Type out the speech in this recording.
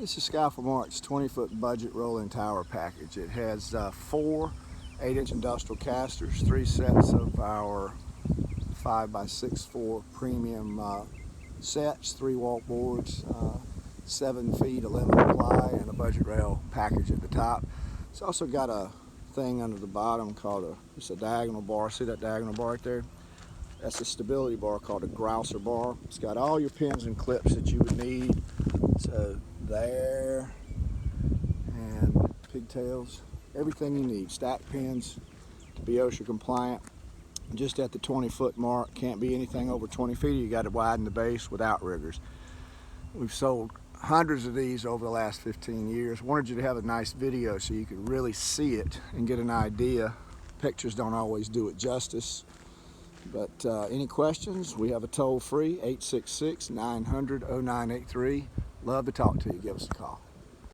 This is ScaffoldMart's 20-foot budget rolling tower package. It has 4 8-inch industrial casters, 3 sets of our 5x6'4" premium sets, 3 walk boards, 7 feet 11 ply, and a budget rail package at the top. It's also got a thing under the bottom called it's a diagonal bar. See that diagonal bar right there? That's a stability bar called a grouser bar. It's got all your pins and clips that you would need. So there, and pigtails, everything you need. Stack pins to be OSHA compliant. Just at the 20-foot mark, can't be anything over 20 feet. You got to widen the base with outriggers. We've sold hundreds of these over the last 15 years. Wanted you to have a nice video so you could really see it and get an idea. Pictures don't always do it justice. But any questions, we have a toll-free 866-900-0983. Love to talk to you. Give us a call.